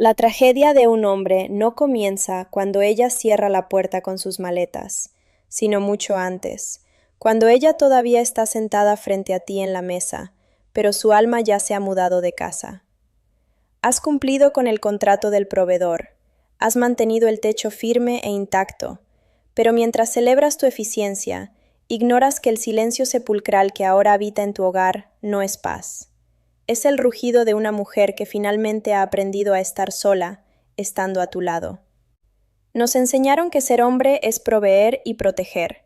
La tragedia de un hombre no comienza cuando ella cierra la puerta con sus maletas, sino mucho antes, cuando ella todavía está sentada frente a ti en la mesa, pero su alma ya se ha mudado de casa. Has cumplido con el contrato del proveedor, has mantenido el techo firme e intacto, pero mientras celebras tu eficiencia, ignoras que el silencio sepulcral que ahora habita en tu hogar no es paz. Es el rugido de una mujer que finalmente ha aprendido a estar sola, estando a tu lado. Nos enseñaron que ser hombre es proveer y proteger,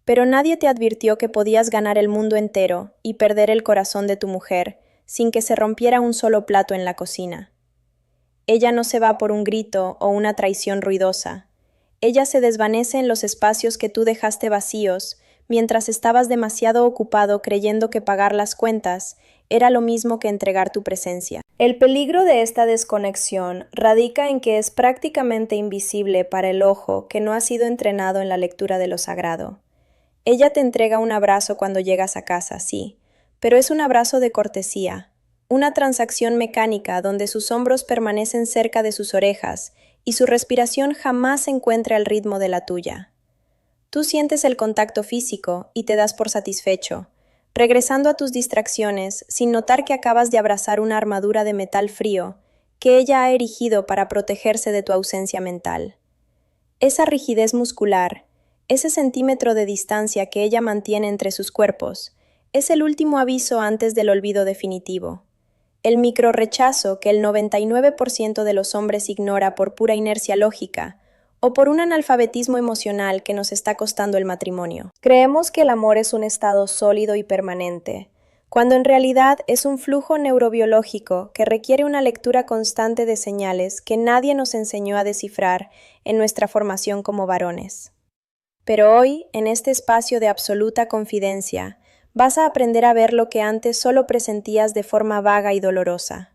pero nadie te advirtió que podías ganar el mundo entero y perder el corazón de tu mujer sin que se rompiera un solo plato en la cocina. Ella no se va por un grito o una traición ruidosa. Ella se desvanece en los espacios que tú dejaste vacíos mientras estabas demasiado ocupado creyendo que pagar las cuentas era lo mismo que entregar tu presencia. El peligro de esta desconexión radica en que es prácticamente invisible para el ojo que no ha sido entrenado en la lectura de lo sagrado. Ella te entrega un abrazo cuando llegas a casa, sí, pero es un abrazo de cortesía, una transacción mecánica donde sus hombros permanecen cerca de sus orejas y su respiración jamás encuentra el ritmo de la tuya. Tú sientes el contacto físico y te das por satisfecho, regresando a tus distracciones sin notar que acabas de abrazar una armadura de metal frío que ella ha erigido para protegerse de tu ausencia mental. Esa rigidez muscular, ese centímetro de distancia que ella mantiene entre sus cuerpos, es el último aviso antes del olvido definitivo. El microrrechazo que el 99% de los hombres ignora por pura inercia lógica o por un analfabetismo emocional que nos está costando el matrimonio. Creemos que el amor es un estado sólido y permanente, cuando en realidad es un flujo neurobiológico que requiere una lectura constante de señales que nadie nos enseñó a descifrar en nuestra formación como varones. Pero hoy, en este espacio de absoluta confidencia, vas a aprender a ver lo que antes solo presentías de forma vaga y dolorosa.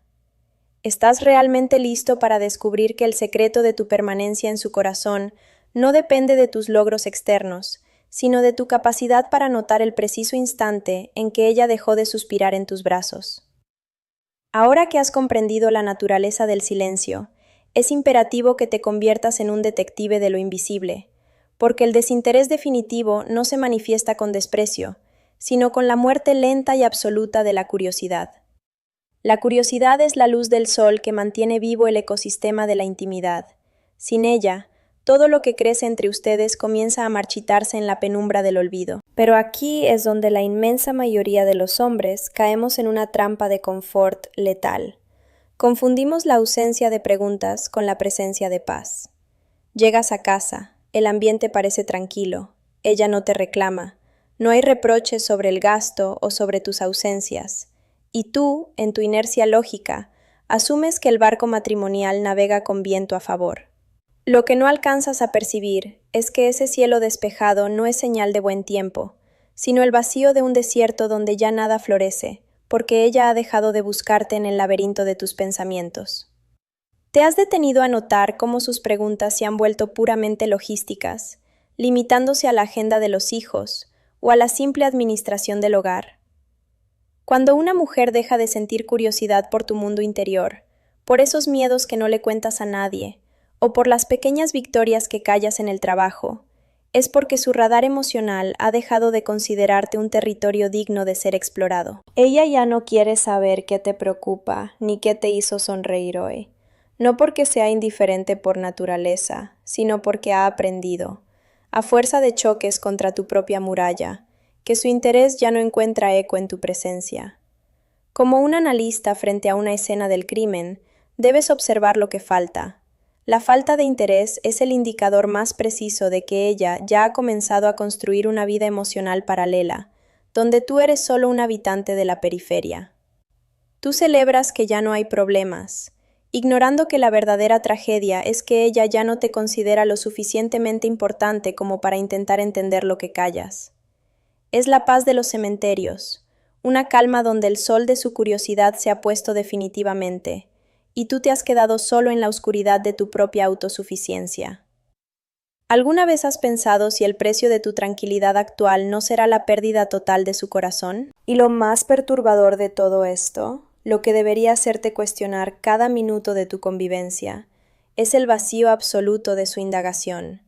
¿Estás realmente listo para descubrir que el secreto de tu permanencia en su corazón no depende de tus logros externos, sino de tu capacidad para notar el preciso instante en que ella dejó de suspirar en tus brazos? Ahora que has comprendido la naturaleza del silencio, es imperativo que te conviertas en un detective de lo invisible, porque el desinterés definitivo no se manifiesta con desprecio, sino con la muerte lenta y absoluta de la curiosidad. La curiosidad es la luz del sol que mantiene vivo el ecosistema de la intimidad. Sin ella, todo lo que crece entre ustedes comienza a marchitarse en la penumbra del olvido. Pero aquí es donde la inmensa mayoría de los hombres caemos en una trampa de confort letal. Confundimos la ausencia de preguntas con la presencia de paz. Llegas a casa, el ambiente parece tranquilo, ella no te reclama, no hay reproches sobre el gasto o sobre tus ausencias. Y tú, en tu inercia lógica, asumes que el barco matrimonial navega con viento a favor. Lo que no alcanzas a percibir es que ese cielo despejado no es señal de buen tiempo, sino el vacío de un desierto donde ya nada florece, porque ella ha dejado de buscarte en el laberinto de tus pensamientos. ¿Te has detenido a notar cómo sus preguntas se han vuelto puramente logísticas, limitándose a la agenda de los hijos o a la simple administración del hogar? Cuando una mujer deja de sentir curiosidad por tu mundo interior, por esos miedos que no le cuentas a nadie, o por las pequeñas victorias que callas en el trabajo, es porque su radar emocional ha dejado de considerarte un territorio digno de ser explorado. Ella ya no quiere saber qué te preocupa ni qué te hizo sonreír hoy, no porque sea indiferente por naturaleza, sino porque ha aprendido, a fuerza de choques contra tu propia muralla, que su interés ya no encuentra eco en tu presencia. Como un analista frente a una escena del crimen, debes observar lo que falta. La falta de interés es el indicador más preciso de que ella ya ha comenzado a construir una vida emocional paralela, donde tú eres solo un habitante de la periferia. Tú celebras que ya no hay problemas, ignorando que la verdadera tragedia es que ella ya no te considera lo suficientemente importante como para intentar entender lo que callas. Es la paz de los cementerios, una calma donde el sol de su curiosidad se ha puesto definitivamente, y tú te has quedado solo en la oscuridad de tu propia autosuficiencia. ¿Alguna vez has pensado si el precio de tu tranquilidad actual no será la pérdida total de su corazón? Y lo más perturbador de todo esto, lo que debería hacerte cuestionar cada minuto de tu convivencia, es el vacío absoluto de su indagación.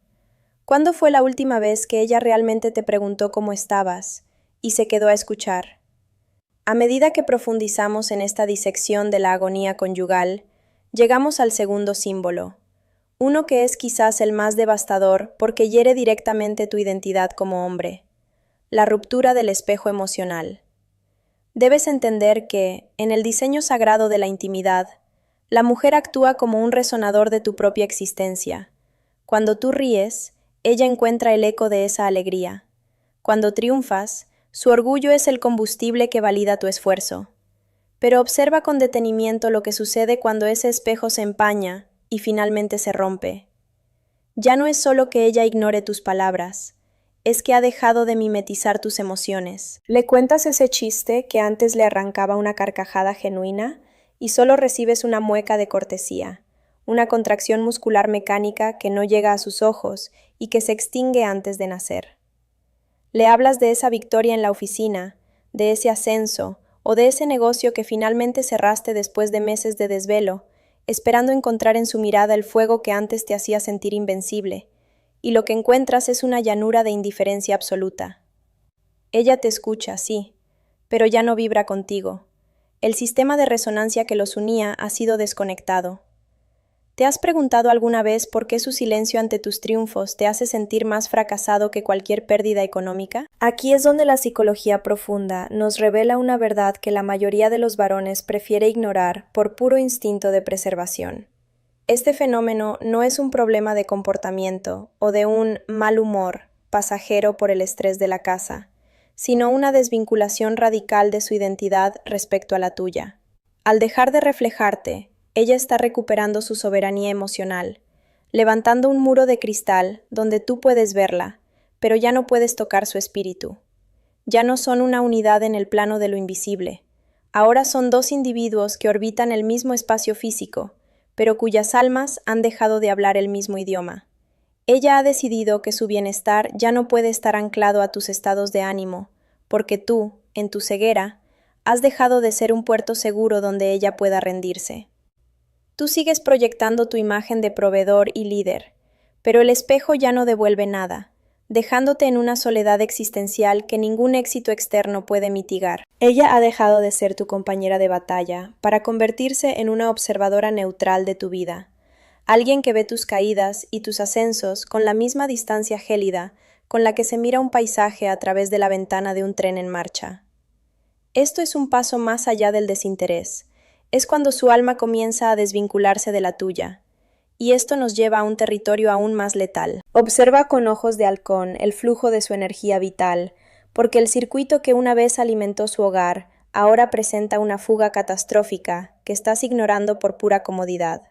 ¿Cuándo fue la última vez que ella realmente te preguntó cómo estabas y se quedó a escuchar? A medida que profundizamos en esta disección de la agonía conyugal, llegamos al segundo símbolo, uno que es quizás el más devastador porque hiere directamente tu identidad como hombre, la ruptura del espejo emocional. Debes entender que, en el diseño sagrado de la intimidad, la mujer actúa como un resonador de tu propia existencia. Cuando tú ríes, ella encuentra el eco de esa alegría. Cuando triunfas, su orgullo es el combustible que valida tu esfuerzo. Pero observa con detenimiento lo que sucede cuando ese espejo se empaña y finalmente se rompe. Ya no es solo que ella ignore tus palabras, es que ha dejado de mimetizar tus emociones. Le cuentas ese chiste que antes le arrancaba una carcajada genuina y solo recibes una mueca de cortesía, una contracción muscular mecánica que no llega a sus ojos y que se extingue antes de nacer. Le hablas de esa victoria en la oficina, de ese ascenso o de ese negocio que finalmente cerraste después de meses de desvelo, esperando encontrar en su mirada el fuego que antes te hacía sentir invencible, y lo que encuentras es una llanura de indiferencia absoluta. Ella te escucha, sí, pero ya no vibra contigo. El sistema de resonancia que los unía ha sido desconectado. ¿Te has preguntado alguna vez por qué su silencio ante tus triunfos te hace sentir más fracasado que cualquier pérdida económica? Aquí es donde la psicología profunda nos revela una verdad que la mayoría de los varones prefiere ignorar por puro instinto de preservación. Este fenómeno no es un problema de comportamiento o de un mal humor pasajero por el estrés de la casa, sino una desvinculación radical de su identidad respecto a la tuya. Al dejar de reflejarte, ella está recuperando su soberanía emocional, levantando un muro de cristal donde tú puedes verla, pero ya no puedes tocar su espíritu. Ya no son una unidad en el plano de lo invisible. Ahora son dos individuos que orbitan el mismo espacio físico, pero cuyas almas han dejado de hablar el mismo idioma. Ella ha decidido que su bienestar ya no puede estar anclado a tus estados de ánimo, porque tú, en tu ceguera, has dejado de ser un puerto seguro donde ella pueda rendirse. Tú sigues proyectando tu imagen de proveedor y líder, pero el espejo ya no devuelve nada, dejándote en una soledad existencial que ningún éxito externo puede mitigar. Ella ha dejado de ser tu compañera de batalla para convertirse en una observadora neutral de tu vida, alguien que ve tus caídas y tus ascensos con la misma distancia gélida con la que se mira un paisaje a través de la ventana de un tren en marcha. Esto es un paso más allá del desinterés. Es cuando su alma comienza a desvincularse de la tuya, y esto nos lleva a un territorio aún más letal. Observa con ojos de halcón el flujo de su energía vital, porque el circuito que una vez alimentó su hogar ahora presenta una fuga catastrófica que estás ignorando por pura comodidad.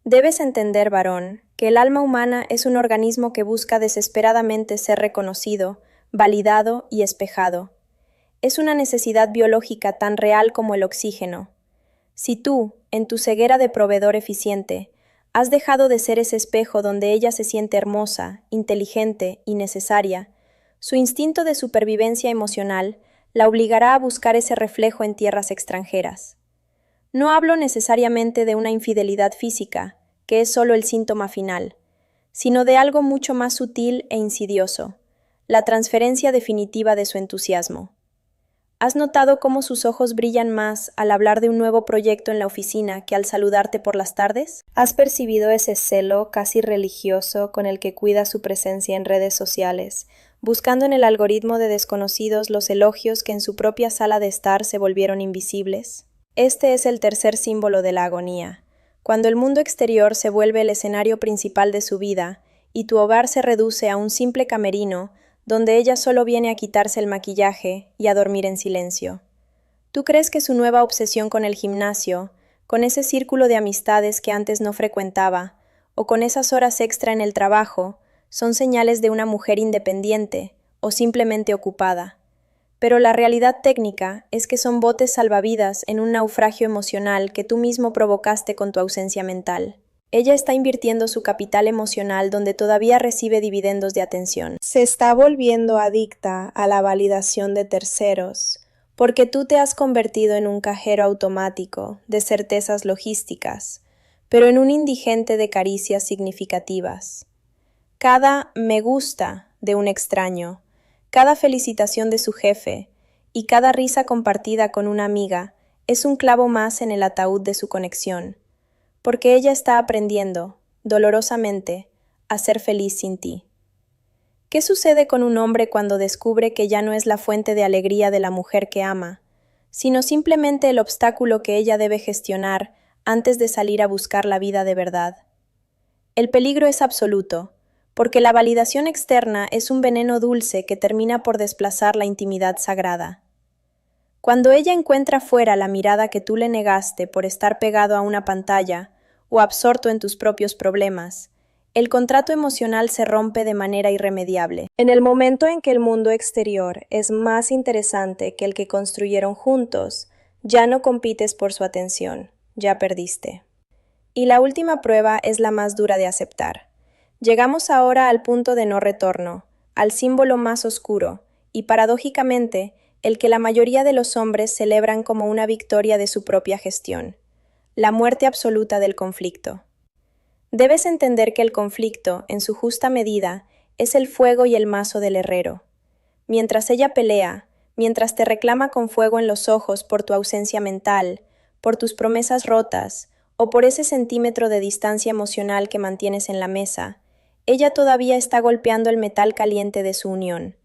Debes entender, varón, que el alma humana es un organismo que busca desesperadamente ser reconocido, validado y espejado. Es una necesidad biológica tan real como el oxígeno. Si tú, en tu ceguera de proveedor eficiente, has dejado de ser ese espejo donde ella se siente hermosa, inteligente y necesaria, su instinto de supervivencia emocional la obligará a buscar ese reflejo en tierras extranjeras. No hablo necesariamente de una infidelidad física, que es solo el síntoma final, sino de algo mucho más sutil e insidioso, la transferencia definitiva de su entusiasmo. ¿Has notado cómo sus ojos brillan más al hablar de un nuevo proyecto en la oficina que al saludarte por las tardes? ¿Has percibido ese celo casi religioso con el que cuida su presencia en redes sociales, buscando en el algoritmo de desconocidos los elogios que en su propia sala de estar se volvieron invisibles? Este es el tercer símbolo de la agonía, cuando el mundo exterior se vuelve el escenario principal de su vida y tu hogar se reduce a un simple camerino donde ella solo viene a quitarse el maquillaje y a dormir en silencio. ¿Tú crees que su nueva obsesión con el gimnasio, con ese círculo de amistades que antes no frecuentaba, o con esas horas extra en el trabajo, son señales de una mujer independiente o simplemente ocupada? Pero la realidad técnica es que son botes salvavidas en un naufragio emocional que tú mismo provocaste con tu ausencia mental. Ella está invirtiendo su capital emocional donde todavía recibe dividendos de atención. Se está volviendo adicta a la validación de terceros, porque tú te has convertido en un cajero automático de certezas logísticas, pero en un indigente de caricias significativas. Cada me gusta de un extraño, cada felicitación de su jefe y cada risa compartida con una amiga es un clavo más en el ataúd de su conexión, porque ella está aprendiendo, dolorosamente, a ser feliz sin ti. ¿Qué sucede con un hombre cuando descubre que ya no es la fuente de alegría de la mujer que ama, sino simplemente el obstáculo que ella debe gestionar antes de salir a buscar la vida de verdad? El peligro es absoluto, porque la validación externa es un veneno dulce que termina por desplazar la intimidad sagrada. Cuando ella encuentra fuera la mirada que tú le negaste por estar pegado a una pantalla o absorto en tus propios problemas, el contrato emocional se rompe de manera irremediable. En el momento en que el mundo exterior es más interesante que el que construyeron juntos, ya no compites por su atención, ya perdiste. Y la última prueba es la más dura de aceptar. Llegamos ahora al punto de no retorno, al símbolo más oscuro, y paradójicamente, el que la mayoría de los hombres celebran como una victoria de su propia gestión: la muerte absoluta del conflicto. Debes entender que el conflicto, en su justa medida, es el fuego y el mazo del herrero. Mientras ella pelea, mientras te reclama con fuego en los ojos por tu ausencia mental, por tus promesas rotas, o por ese centímetro de distancia emocional que mantienes en la mesa, ella todavía está golpeando el metal caliente de su unión.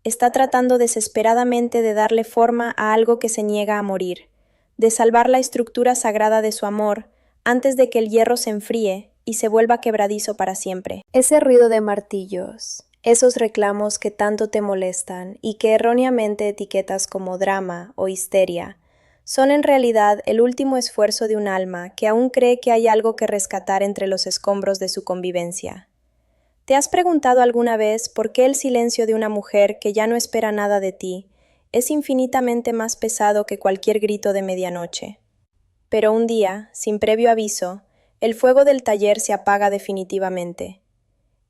Está tratando desesperadamente de darle forma a algo que se niega a morir, de salvar la estructura sagrada de su amor antes de que el hierro se enfríe y se vuelva quebradizo para siempre. Ese ruido de martillos, esos reclamos que tanto te molestan y que erróneamente etiquetas como drama o histeria, son en realidad el último esfuerzo de un alma que aún cree que hay algo que rescatar entre los escombros de su convivencia. ¿Te has preguntado alguna vez por qué el silencio de una mujer que ya no espera nada de ti es infinitamente más pesado que cualquier grito de medianoche? Pero un día, sin previo aviso, el fuego del taller se apaga definitivamente.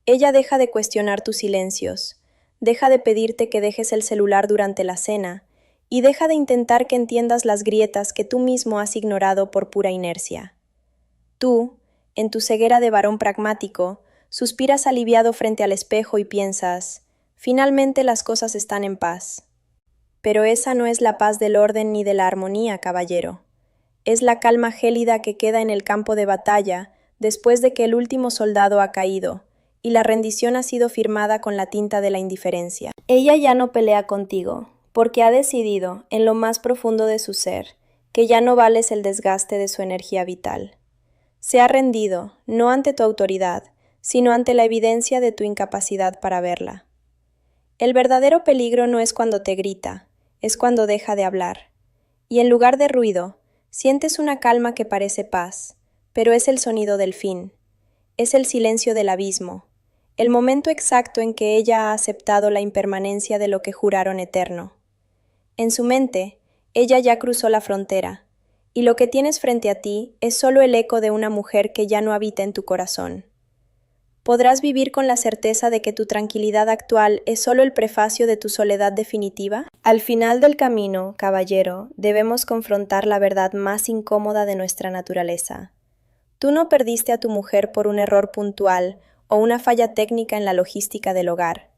Ella deja de cuestionar tus silencios, deja de pedirte que dejes el celular durante la cena y deja de intentar que entiendas las grietas que tú mismo has ignorado por pura inercia. Tú, en tu ceguera de varón pragmático, suspiras aliviado frente al espejo y piensas: finalmente las cosas están en paz. Pero esa no es la paz del orden ni de la armonía, caballero. Es la calma gélida que queda en el campo de batalla después de que el último soldado ha caído y la rendición ha sido firmada con la tinta de la indiferencia. Ella ya no pelea contigo, porque ha decidido, en lo más profundo de su ser, que ya no vales el desgaste de su energía vital. Se ha rendido, no ante tu autoridad, sino ante la evidencia de tu incapacidad para verla. El verdadero peligro no es cuando te grita, es cuando deja de hablar. Y en lugar de ruido, sientes una calma que parece paz, pero es el sonido del fin. Es el silencio del abismo, el momento exacto en que ella ha aceptado la impermanencia de lo que juraron eterno. En su mente, ella ya cruzó la frontera, y lo que tienes frente a ti es solo el eco de una mujer que ya no habita en tu corazón. ¿Podrás vivir con la certeza de que tu tranquilidad actual es solo el prefacio de tu soledad definitiva? Al final del camino, caballero, debemos confrontar la verdad más incómoda de nuestra naturaleza. Tú no perdiste a tu mujer por un error puntual o una falla técnica en la logística del hogar,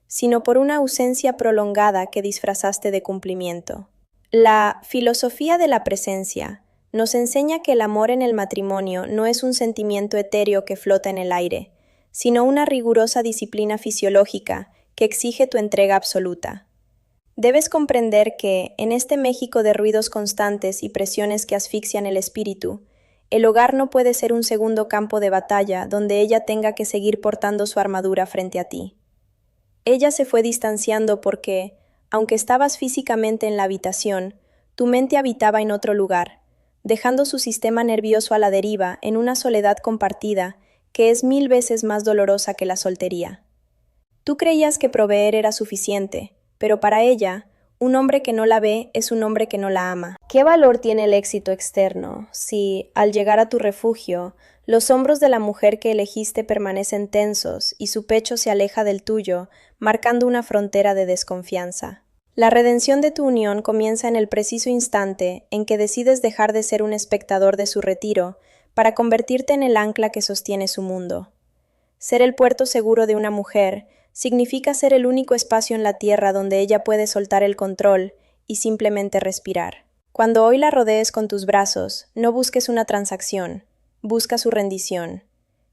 sino por una ausencia prolongada que disfrazaste de cumplimiento. La filosofía de la presencia nos enseña que el amor en el matrimonio no es un sentimiento etéreo que flota en el aire, sino una rigurosa disciplina fisiológica que exige tu entrega absoluta. Debes comprender que, en este México de ruidos constantes y presiones que asfixian el espíritu, el hogar no puede ser un segundo campo de batalla donde ella tenga que seguir portando su armadura frente a ti. Ella se fue distanciando porque, aunque estabas físicamente en la habitación, tu mente habitaba en otro lugar, dejando su sistema nervioso a la deriva en una soledad compartida que es 1000 veces más dolorosa que la soltería. Tú creías que proveer era suficiente, pero para ella, un hombre que no la ve es un hombre que no la ama. ¿Qué valor tiene el éxito externo si, al llegar a tu refugio, los hombros de la mujer que elegiste permanecen tensos y su pecho se aleja del tuyo, marcando una frontera de desconfianza? La redención de tu unión comienza en el preciso instante en que decides dejar de ser un espectador de su retiro para convertirte en el ancla que sostiene su mundo. Ser el puerto seguro de una mujer significa ser el único espacio en la tierra donde ella puede soltar el control y simplemente respirar. Cuando hoy la rodees con tus brazos, no busques una transacción, busca su rendición.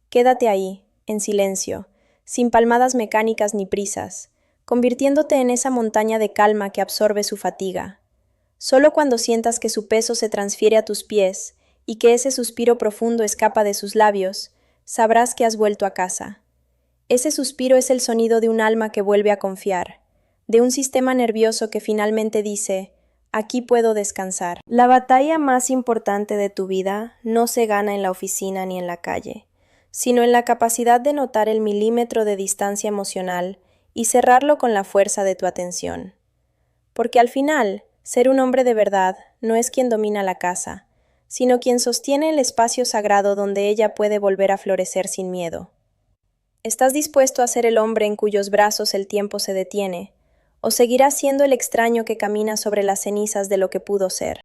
Quédate ahí, en silencio, sin palmadas mecánicas ni prisas, convirtiéndote en esa montaña de calma que absorbe su fatiga. Solo cuando sientas que su peso se transfiere a tus pies y que ese suspiro profundo escapa de sus labios, sabrás que has vuelto a casa. Ese suspiro es el sonido de un alma que vuelve a confiar, de un sistema nervioso que finalmente dice, aquí puedo descansar. La batalla más importante de tu vida no se gana en la oficina ni en la calle, sino en la capacidad de notar el milímetro de distancia emocional y cerrarlo con la fuerza de tu atención. Porque al final, ser un hombre de verdad no es quien domina la casa, sino quien sostiene el espacio sagrado donde ella puede volver a florecer sin miedo. ¿Estás dispuesto a ser el hombre en cuyos brazos el tiempo se detiene, o seguirás siendo el extraño que camina sobre las cenizas de lo que pudo ser?